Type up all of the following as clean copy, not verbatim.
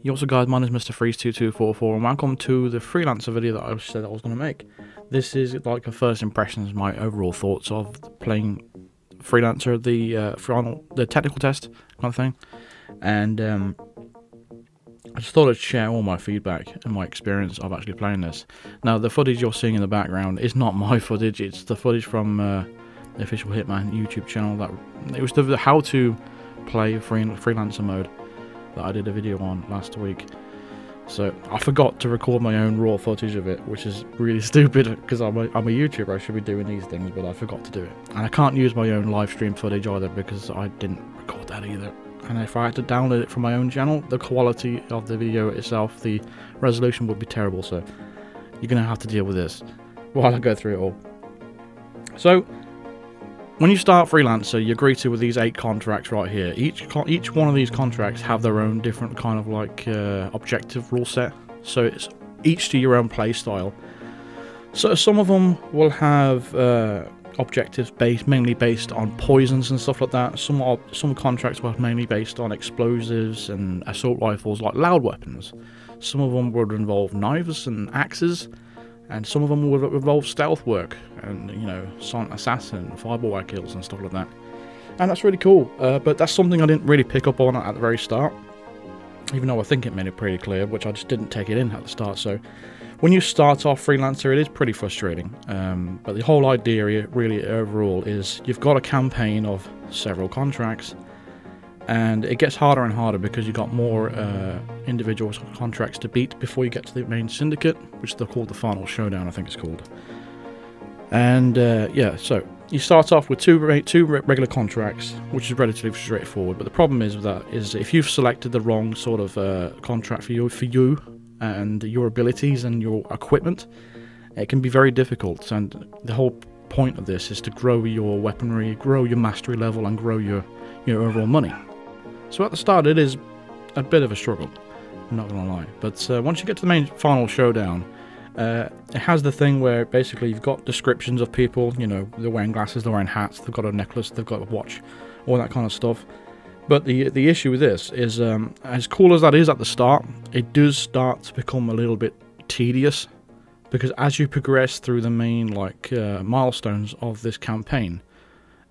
Yo, what's up guys, my name is Mr. Freeze2244 and welcome to the Freelancer video that I said I was going to make. This is like a first impressions, my overall thoughts of playing Freelancer, the technical test kind of thing. And I just thought I'd share all my feedback and my experience of actually playing this. Now, the footage you're seeing in the background is not my footage, it's the footage from the official Hitman YouTube channel. It was the how to play Freelancer Mode that I did a video on last week. So I forgot to record my own raw footage of it, which is really stupid because I'm a YouTuber. I should be doing these things, but I forgot to do it. And I can't use my own live stream footage either because I didn't record that either. And if I had to download it from my own channel, the quality of the video itself, the resolution would be terrible. So you're gonna have to deal with this while I go through it all. So when you start Freelancer, you're greeted with these 8 contracts right here. Each one of these contracts have their own different kind of like objective rule set. So it's each to your own play style. So some of them will have objectives mainly based on poisons and stuff like that. Some contracts were mainly based on explosives and assault rifles, like loud weapons. Some of them would involve knives and axes. And some of them will involve stealth work and, you know, silent assassin, fireball kills and stuff like that. And that's really cool, but that's something I didn't really pick up on at the very start, even though I think it made it pretty clear, which I just didn't take it in at the start. So when you start off Freelancer, it is pretty frustrating, but the whole idea really overall is you've got a campaign of several contracts, and it gets harder and harder because you've got more individual contracts to beat before you get to the main syndicate, which they're called the Final Showdown, I think it's called. And yeah, so you start off with two regular contracts, which is relatively straightforward. But the problem is with that is if you've selected the wrong sort of contract for you and your abilities and your equipment, it can be very difficult. And the whole point of this is to grow your weaponry, grow your mastery level, and grow your overall money. So at the start it is a bit of a struggle, I'm not going to lie. But once you get to the main Final Showdown, it has the thing where basically you've got descriptions of people, you know, they're wearing glasses, they're wearing hats, they've got a necklace, they've got a watch, all that kind of stuff. But the issue with this is, as cool as that is at the start, it does start to become a little bit tedious, because as you progress through the main milestones of this campaign,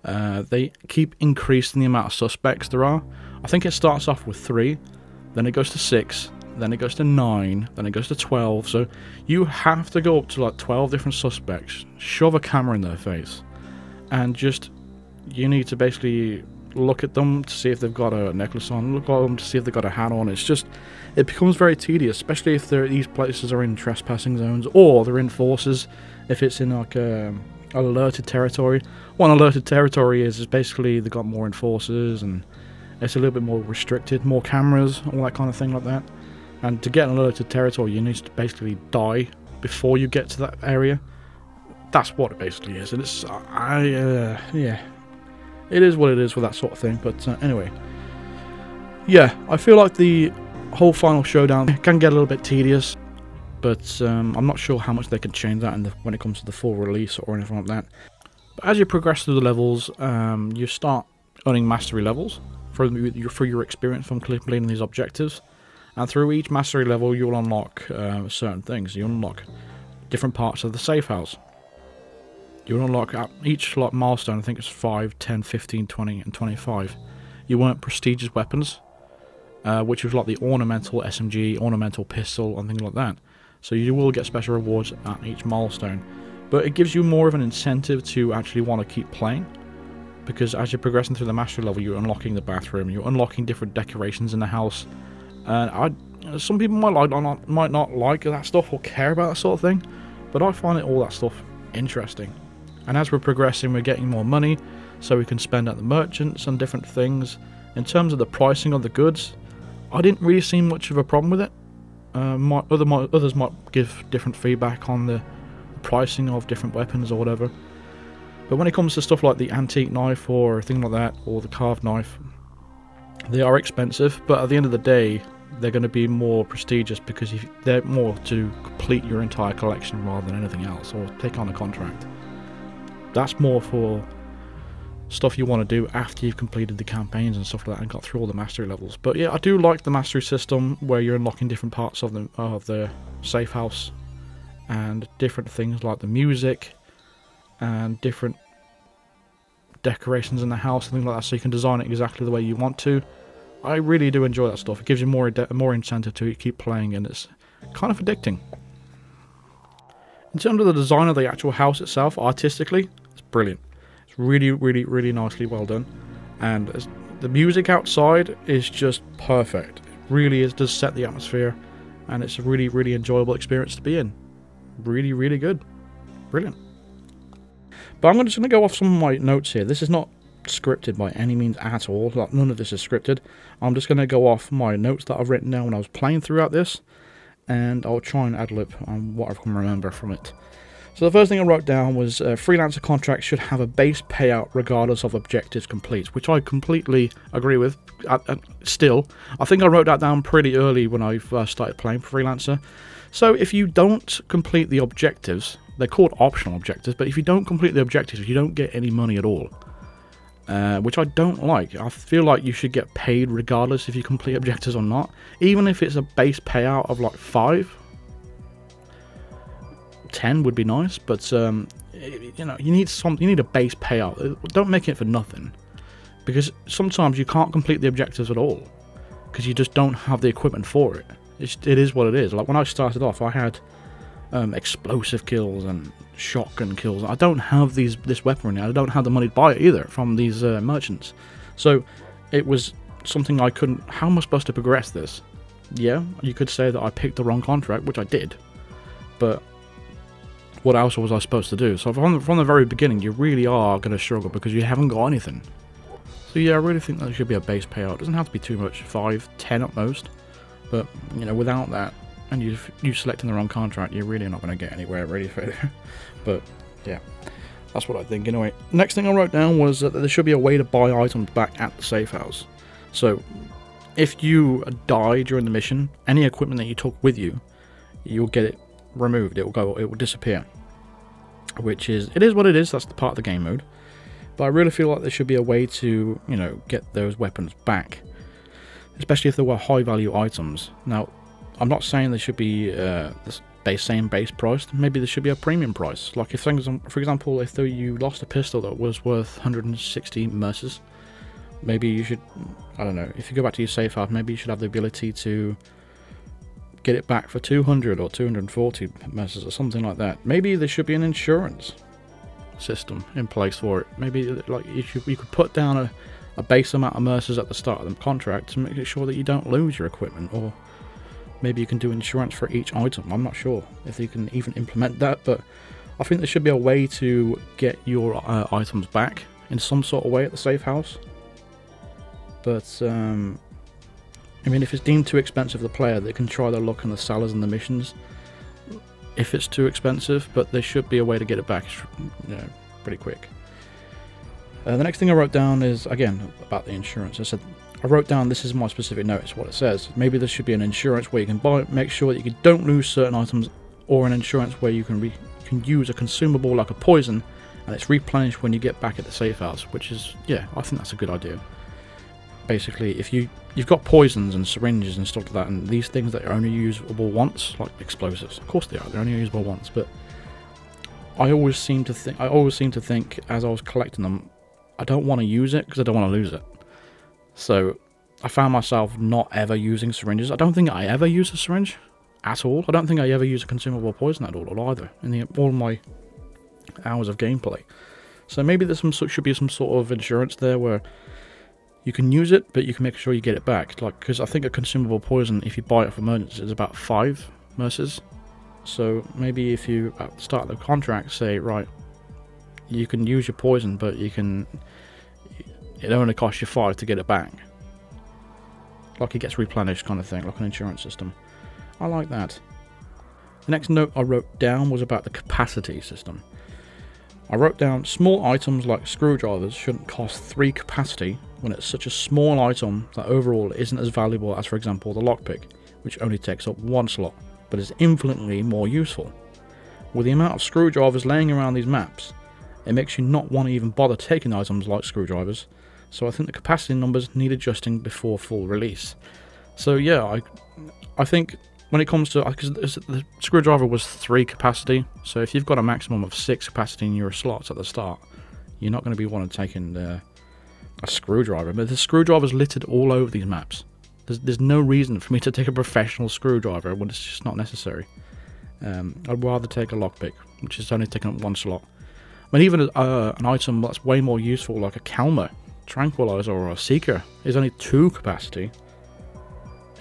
they keep increasing the amount of suspects there are. I think it starts off with 3, then it goes to 6, then it goes to 9, then it goes to 12. So you have to go up to like 12 different suspects, shove a camera in their face, and you need to basically look at them to see if they've got a necklace on, look at them to see if they've got a hat on. It becomes very tedious, especially if these places are in trespassing zones or they're in forces. If it's in like alerted territory. What an alerted territory is basically they've got more enforcers and it's a little bit more restricted, more cameras, all that kind of thing like that. And to get an alerted territory, you need to basically die before you get to that area. That's what it basically is. And it's, yeah, it is what it is with that sort of thing. But anyway, yeah, I feel like the whole Final Showdown can get a little bit tedious. But I'm not sure how much they can change that when it comes to the full release or anything like that. But as you progress through the levels, you start earning mastery levels for your experience from completing these objectives. And through each mastery level, you'll unlock certain things. You'll unlock different parts of the safe house. You'll unlock at each milestone, I think it's 5, 10, 15, 20, and 25. You earn prestigious weapons, which is like the ornamental SMG, ornamental pistol, and things like that. So you will get special rewards at each milestone. But it gives you more of an incentive to actually want to keep playing. Because as you're progressing through the mastery level, you're unlocking the bathroom, you're unlocking different decorations in the house. And some people might not like that stuff or care about that sort of thing. But I find all that stuff interesting. And as we're progressing, we're getting more money, so we can spend at the merchants and different things. In terms of the pricing of the goods, I didn't really see much of a problem with it. Others might give different feedback on the pricing of different weapons or whatever. But when it comes to stuff like the antique knife or things like that, or the carved knife, they are expensive, but at the end of the day, they're going to be more prestigious because they're more to complete your entire collection rather than anything else, or take on a contract. That's more for stuff you want to do after you've completed the campaigns and stuff like that and got through all the mastery levels. But yeah, I do like the mastery system where you're unlocking different parts of the safe house and different things like the music and different decorations in the house and things like that, so you can design it exactly the way you want to. I really do enjoy that stuff. It gives you more incentive to keep playing, and it's kind of addicting. In terms of the design of the actual house itself, artistically, it's brilliant. It's really, really, really nicely well done, and the music outside is just perfect. It really is, does set the atmosphere, and it's a really, really enjoyable experience to be in. Really, really good. Brilliant. But I'm just going to go off some of my notes here. This is not scripted by any means at all. Like, none of this is scripted. I'm just going to go off my notes that I've written down when I was playing throughout this, and I'll try and ad-lib on what I can remember from it. So the first thing I wrote down was freelancer contracts should have a base payout regardless of objectives complete, which I completely agree with. Still, I think I wrote that down pretty early when I first started playing Freelancer. So if you don't complete the objectives, they're called optional objectives, but if you don't complete the objectives, you don't get any money at all. Which I don't like. I feel like you should get paid regardless if you complete objectives or not. Even if it's a base payout of like 5, 10 would be nice, but you know, you need a base payout. Don't make it for nothing, because sometimes you can't complete the objectives at all because you just don't have the equipment for it. It is what it is. Like when I started off, I had explosive kills and shotgun kills. I don't have this weaponry. I don't have the money to buy it either from these merchants. So it was something I couldn't. How am I supposed to progress this? Yeah, you could say that I picked the wrong contract, which I did, but what else was I supposed to do? So from the very beginning, you really are going to struggle because you haven't got anything. So yeah, I really think that there should be a base payout. It doesn't have to be too much, 5, 10 at most. But you know, without that, and you selecting the wrong contract, you're really not going to get anywhere really. But yeah, that's what I think anyway. Next thing I wrote down was that there should be a way to buy items back at the safe house. So if you die during the mission, any equipment that you took with you, you'll get it removed. It will disappear. Which is, it is what it is. That's the part of the game mode. But I really feel like there should be a way to, you know, get those weapons back, especially if there were high value items. Now, I'm not saying there should be the same base price. Maybe there should be a premium price. Like if things, for example, if you lost a pistol that was worth 160 mercers, maybe you should, I don't know, if you go back to your safe house, maybe you should have the ability to get it back for 200 or 240 mercers or something like that. Maybe there should be an insurance system in place for it. Maybe like you could put down a base amount of mercers at the start of the contract to make sure that you don't lose your equipment, or maybe you can do insurance for each item. I'm not sure if you can even implement that, but I think there should be a way to get your items back in some sort of way at the safe house. But I mean, if it's deemed too expensive for the player, they can try their luck in the sellers and the missions if it's too expensive, but there should be a way to get it back, you know, pretty quick. The next thing I wrote down is, again, about the insurance. I wrote down, this is my specific notice, what it says. Maybe there should be an insurance where you can buy, make sure that you don't lose certain items, or an insurance where you can use a consumable like a poison, and it's replenished when you get back at the safe house, which is, yeah, I think that's a good idea. Basically, if you've got poisons and syringes and stuff like that, and these things that are only usable once, like explosives, of course they're only usable once, but I always seem to think as I was collecting them, I don't want to use it because I don't want to lose it. So I found myself not ever using syringes. I don't think I ever use a syringe at all. I don't think I ever use a consumable poison at all either in all my hours of gameplay. So maybe there should be some sort of insurance there where you can use it, but you can make sure you get it back. Like, because I think a consumable poison, if you buy it for emergency, is about 5 mercers. So maybe if you at the start of the contract say, right, you can use your poison, but it only costs you 5 to get it back. Like it gets replenished kind of thing, like an insurance system. I like that. The next note I wrote down was about the capacity system. I wrote down small items like screwdrivers shouldn't cost 3 capacity when it's such a small item that overall isn't as valuable as, for example, the lockpick, which only takes up 1 slot, but is infinitely more useful. With the amount of screwdrivers laying around these maps, it makes you not want to even bother taking items like screwdrivers. So I think the capacity numbers need adjusting before full release. So yeah, I think when it comes to, because the screwdriver was 3 capacity, so if you've got a maximum of 6 capacity in your slots at the start, you're not going to be wanting to take in a screwdriver. But the screwdriver's littered all over these maps. There's no reason for me to take a professional screwdriver when it's just not necessary. I'd rather take a lockpick, which is only taking up 1 slot. But even an item that's way more useful, like a Calmer, Tranquilizer, or a Seeker, is only 2 capacity.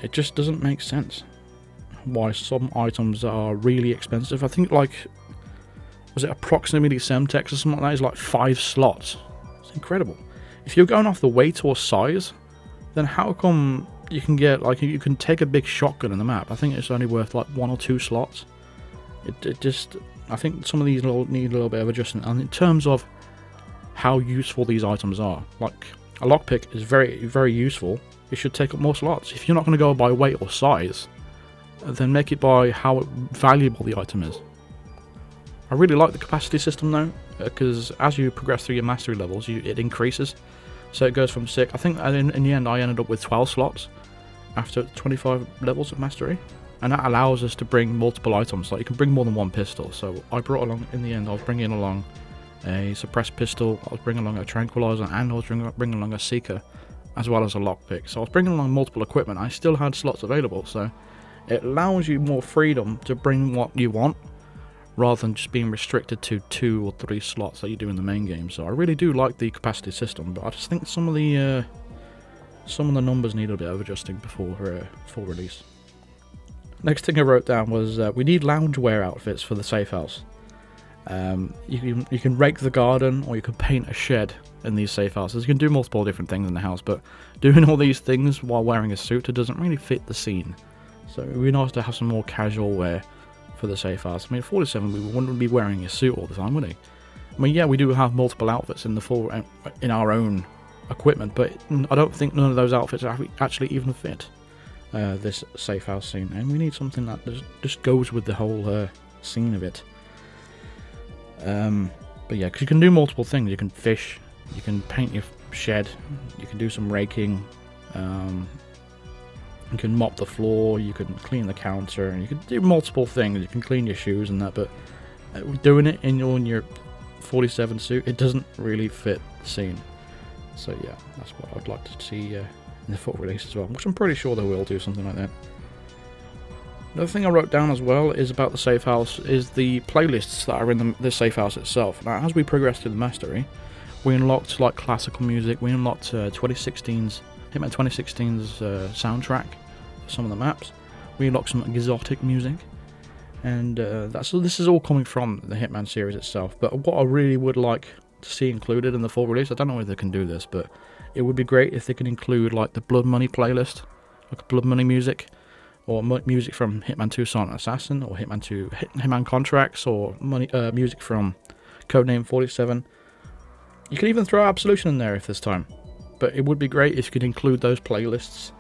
It just doesn't make sense why some items are really expensive. I think, like, was it approximately Semtex or something like that? Is like 5 slots. It's incredible. If you're going off the weight or size, then how come you can get, like, you can take a big shotgun in the map? I think it's only worth like 1 or 2 slots. It just, I think some of these need a little bit of adjustment. And in terms of how useful these items are, like a lockpick is very, very useful. It should take up more slots. If you're not going to go by weight or size, then make it by how valuable the item is. I really like the capacity system though, because as you progress through your mastery levels, it increases. So it goes from 6. I think in the end I ended up with 12 slots after 25 levels of mastery, and that allows us to bring multiple items. Like, you can bring more than 1 pistol. So I brought along, in the end, I was bringing along a suppressed pistol, I was bringing along a tranquilizer, and I was bringing along a Seeker, as well as a lockpick. So I was bringing along multiple equipment. I still had slots available, so it allows you more freedom to bring what you want, rather than just being restricted to 2 or 3 slots that you do in the main game. So I really do like the capacity system, but I just think some of the numbers need a bit of adjusting before full release. Next thing I wrote down was we need loungewear outfits for the safe house. You can rake the garden, or you can paint a shed in these safe houses. You can do multiple different things in the house, but doing all these things while wearing a suit, it doesn't really fit the scene. So it would be nice to have some more casual wear for the safe house. I mean, 47, we wouldn't be wearing a suit all the time, would he? I mean, yeah, we do have multiple outfits in in our own equipment, but I don't think none of those outfits actually even fit this safe house scene, and we need something that just goes with the whole scene of it. But yeah, because you can do multiple things. You can fish, you can paint your shed, you can do some raking, you can mop the floor, you can clean the counter, and you can do multiple things. You can clean your shoes and that, but doing it in your 47 suit, it doesn't really fit the scene. So yeah, that's what I'd like to see in the full release as well, which I'm pretty sure they will do something like that. Another thing I wrote down as well is about the safe house is the playlists that are in the safe house itself. Now, as we progress through the mastery, we unlocked like classical music. We unlocked Hitman 2016's soundtrack for some of the maps. We unlocked some exotic music, and this is all coming from the Hitman series itself. But what I really would like to see included in the full release, I don't know if they can do this, but it would be great if they could include like the Blood Money playlist, like Blood Money music, or music from Hitman 2 Silent Assassin, or Hitman 2 Hitman Contracts, or music from Codename 47. You can even throw Absolution in there if there's time, but it would be great if you could include those playlists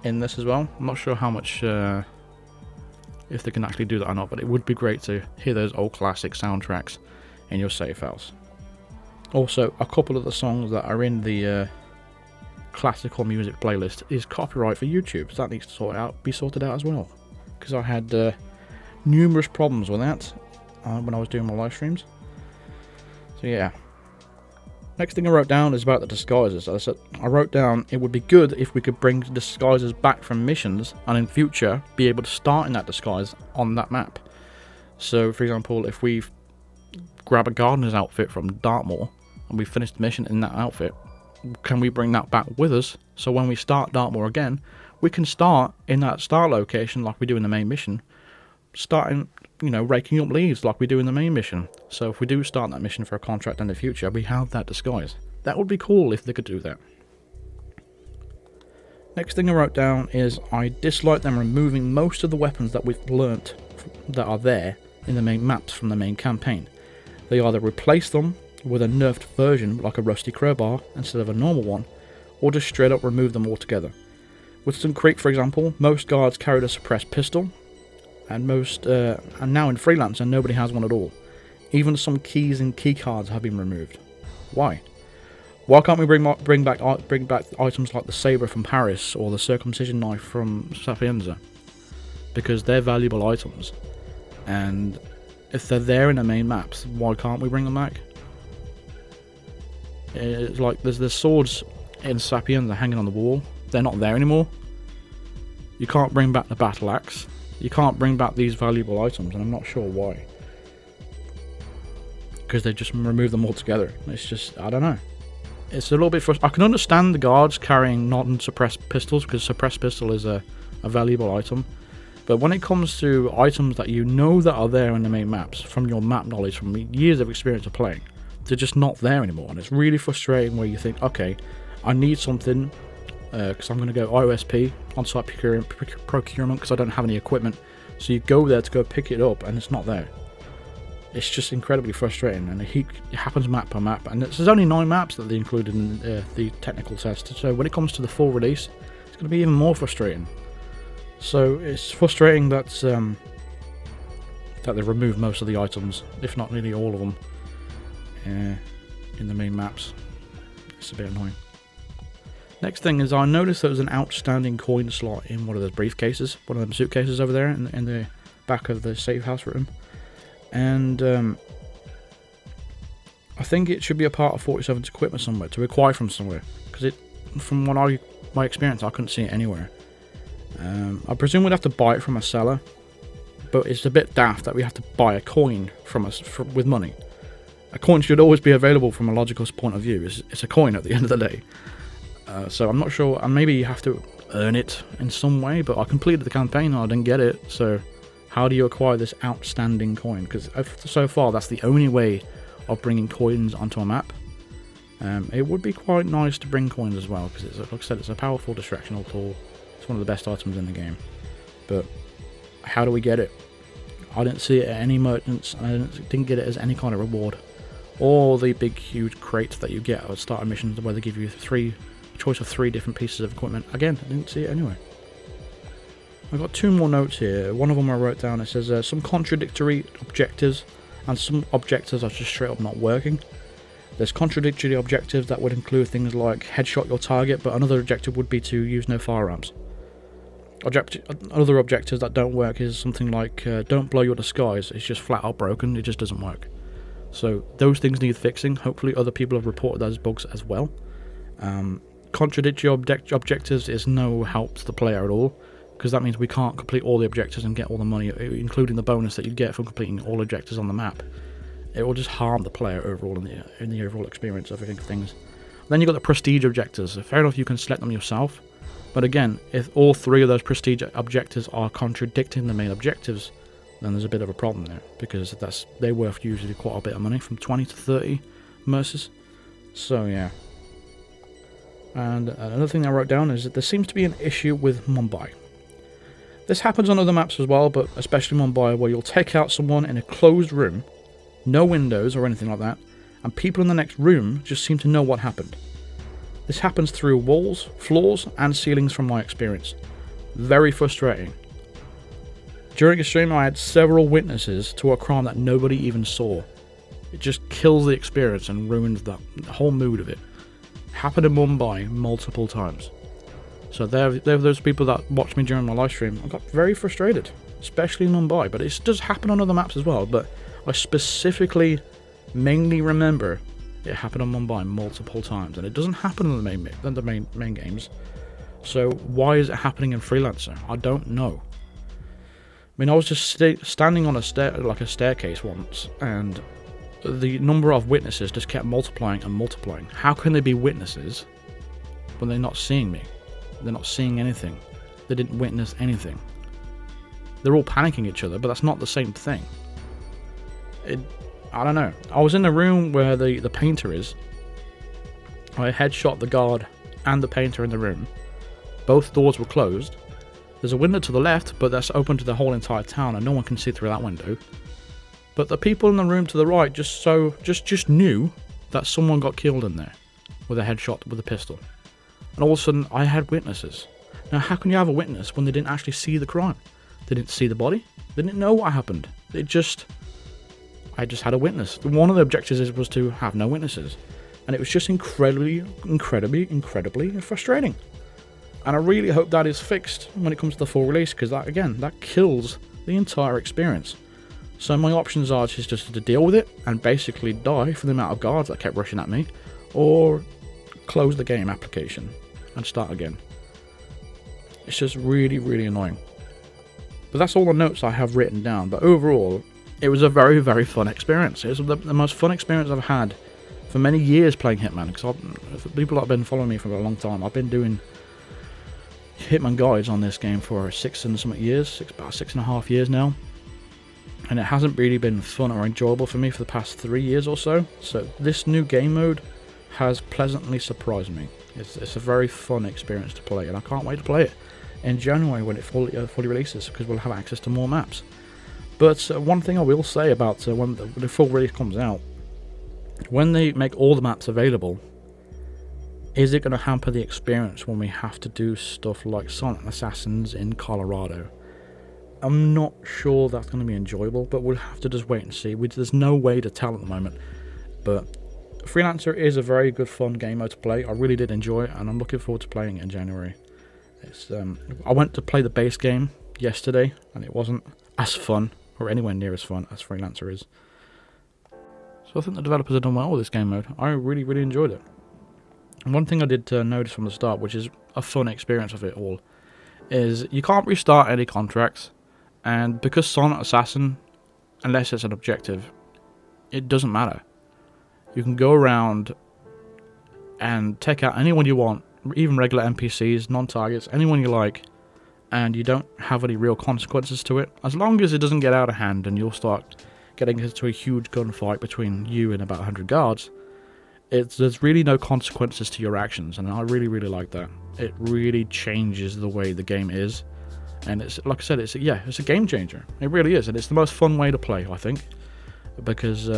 in this as well. I'm not sure how much, if they can actually do that or not, but it would be great to hear those old classic soundtracks in your safe house. Also, a couple of the songs that are in the classical music playlist is copyright for YouTube, so that needs to be sorted out as well, because I had numerous problems with that when I was doing my live streams. So yeah. Next thing I wrote down is about the disguises. I wrote down it would be good if we could bring disguises back from missions, and in future be able to start in that disguise on that map. So for example, if we grab a gardener's outfit from Dartmoor and we finish the mission in that outfit, can we bring that back with us, so when we start Dartmoor again, we can start in that start location like we do in the main mission, starting, raking up leaves like we do in the main mission. So if we do start that mission for a contract in the future, we have that disguise. That would be cool if they could do that. Next thing I wrote down is I dislike them removing most of the weapons that we've learnt that are there in the main maps from the main campaign. They either replace them with a nerfed version like a rusty crowbar instead of a normal one, or just straight up remove them altogether. Woodstone Creek, for example, most guards carried a suppressed pistol, and now in Freelancer nobody has one at all. Even some keys and key cards have been removed. Why? Why can't we bring back items like the saber from Paris or the circumcision knife from Sapienza? Because they're valuable items, and if they're there in the main maps, why can't we bring them back? It's like there's swords in Sapienza hanging on the wall. They're not there anymore. You can't bring back the battle axe. You can't bring back these valuable items, and I'm not sure why. Because they just remove them altogether. It's just, I don't know. It's a little bit frustrating. I can understand the guards carrying non-suppressed pistols, because suppressed pistol is a valuable item. But when it comes to items that you know that are there in the main maps, from your map knowledge, from years of experience of playing, they're just not there anymore. And it's really frustrating where you think, okay, I need something, because I'm going to go IOSP, on-site procurement, because I don't have any equipment. So you go there to go pick it up, and it's not there. It's just incredibly frustrating, and it happens map per map, and there's only 9 maps that they included in the technical test, so when it comes to the full release, it's going to be even more frustrating. So it's frustrating that they've removed most of the items, if not nearly all of them, in the main maps. It's a bit annoying. Next thing is, I noticed there was an outstanding coin slot in one of those briefcases, one of them suitcases over there in the back of the safe house room. And I think it should be a part of 47's equipment somewhere, to acquire from somewhere, because from my experience, I couldn't see it anywhere. I presume we'd have to buy it from a seller, but it's a bit daft that we have to buy a coin with money. A coin should always be available from a logical point of view. It's a coin at the end of the day. So I'm not sure, and maybe you have to earn it in some way, but I completed the campaign and I didn't get it, so how do you acquire this outstanding coin? Because so far, that's the only way of bringing coins onto a map. It would be quite nice to bring coins as well, because, like I said, it's a powerful distractional tool. It's one of the best items in the game. But how do we get it? I didn't see it at any merchants, and I didn't get it as any kind of reward. Or the big, huge crates that you get at starter missions, where they give you a choice of 3 different pieces of equipment. Again, I didn't see it anywhere. I've got 2 more notes here. One of them I wrote down. It says some contradictory objectives, and some objectives are just straight up not working. There's contradictory objectives that would include things like headshot your target, but another objective would be to use no firearms. Other objectives that don't work is something like don't blow your disguise. It's just flat out broken. It just doesn't work. So those things need fixing. Hopefully other people have reported those bugs as well. Contradictory objectives is no help to the player at all, because that means we can't complete all the objectives and get all the money, including the bonus that you get from completing all objectives on the map. It will just harm the player overall in the overall experience of things. Then you've got the prestige objectives. Fair enough, you can select them yourself, but again, if all 3 of those prestige objectives are contradicting the main objectives, then there's a bit of a problem there, because they're worth usually quite a bit of money, from 20 to 30 merces. So yeah. And another thing I wrote down is that there seems to be an issue with Mumbai. This happens on other maps as well, but especially Mumbai, where you'll take out someone in a closed room, no windows or anything like that, and people in the next room just seem to know what happened. This happens through walls, floors, and ceilings from my experience. Very frustrating. During a stream, I had several witnesses to a crime that nobody even saw. It just kills the experience and ruins the whole mood of it. Happened in Mumbai multiple times. So they're those people that watched me during my live stream. I got very frustrated, especially in Mumbai, but it does happen on other maps as well. But I specifically, mainly remember it happened on Mumbai multiple times, and it doesn't happen in the main games. So why is it happening in Freelancer? I don't know. I mean, I was just standing on a staircase once, and the number of witnesses just kept multiplying and multiplying. How can they be witnesses when they're not seeing me? They're not seeing anything. They didn't witness anything. They're all panicking each other, but that's not the same thing. I don't know. I was in the room where the painter is. I headshot the guard and the painter in the room. Both doors were closed. There's a window to the left, but that's open to the whole entire town, and no one can see through that window. But the people in the room to the right just knew that someone got killed in there with a headshot with a pistol. And all of a sudden, I had witnesses. Now, how can you have a witness when they didn't actually see the crime? They didn't see the body. They didn't know what happened. I I just had a witness. One of the objectives was to have no witnesses. And it was just incredibly frustrating. And I really hope that is fixed when it comes to the full release, because that, again, that kills the entire experience. So my options are just to deal with it and basically die for the amount of guards that kept rushing at me, or close the game application and start again. It's just really annoying. But that's all the notes I have written down. But overall, it was a very fun experience. It was the most fun experience I've had for many years playing Hitman. Because for people that have been following me for a long time, I've been doing Hitman guides on this game for 6 and something years, about 6.5 years now. And it hasn't really been fun or enjoyable for me for the past 3 years or so. So this new game mode has pleasantly surprised me. It's a very fun experience to play, and I can't wait to play it in January when it fully releases, because we'll have access to more maps. But one thing I will say about when the full release comes out, when they make all the maps available, is it going to hamper the experience when we have to do stuff like Silent Assassins in Colorado? I'm not sure that's going to be enjoyable, but we'll have to just wait and see. There's no way to tell at the moment. But Freelancer is a very good fun game mode to play. I really did enjoy it, and I'm looking forward to playing it in January. I went to play the base game yesterday, and it wasn't as fun, or anywhere near as fun as Freelancer is. So I think the developers have done well with this game mode. I really enjoyed it. And one thing I did notice from the start, which is a fun experience of it all, is you can't restart any contracts. And because Silent Assassin, unless it's an objective, it doesn't matter. You can go around and take out anyone you want, even regular NPCs, non-targets, anyone you like, and you don't have any real consequences to it. As long as it doesn't get out of hand and you'll start getting into a huge gunfight between you and about 100 guards, there's really no consequences to your actions, and I really like that. It really changes the way the game is. And it's, like I said, it's a game changer. It really is, and it's the most fun way to play, I think, because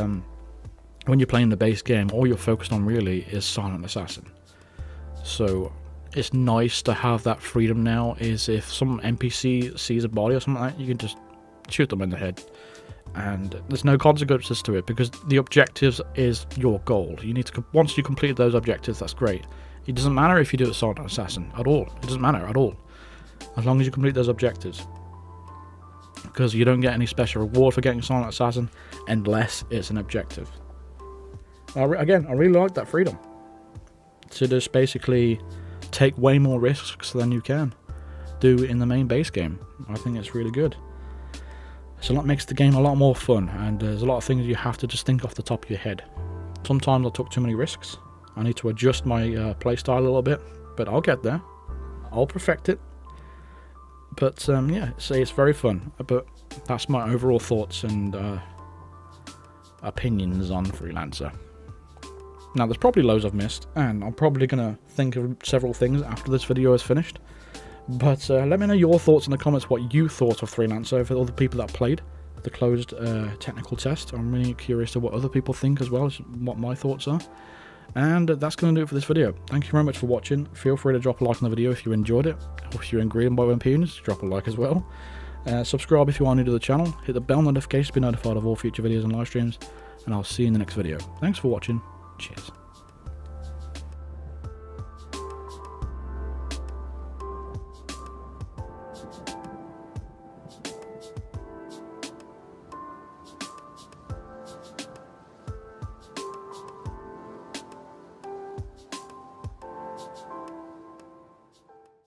when you're playing the base game, all you're focused on really is Silent Assassin. So it's nice to have that freedom now. Is if some NPC sees a body or something like that, you can just shoot them in the head, and there's no consequences to it, because the objectives is your goal. You need to, once you complete those objectives, that's great. It doesn't matter if you do it Silent Assassin at all. It doesn't matter at all, as long as you complete those objectives, because you don't get any special reward for getting Silent Assassin unless it's an objective. Again, I really like that freedom to just basically take way more risks than you can do in the main base game. I think it's really good. So that makes the game a lot more fun, and there's a lot of things you have to just think off the top of your head. Sometimes I took too many risks. I need to adjust my playstyle a little bit, but I'll get there. I'll perfect it. But yeah, it's very fun. But that's my overall thoughts and opinions on Freelancer. Now, there's probably loads I've missed, and I'm probably going to think of several things after this video is finished. But let me know your thoughts in the comments, what you thought of Freelancer for all the people that played the closed technical test. I'm really curious to what other people think as well as what my thoughts are. And that's going to do it for this video. Thank you very much for watching. Feel free to drop a like on the video if you enjoyed it. Or if you're agreeing by my opinions, drop a like as well. Subscribe if you are new to the channel. Hit the bell notification to be notified of all future videos and live streams. And I'll see you in the next video. Thanks for watching. Cheers.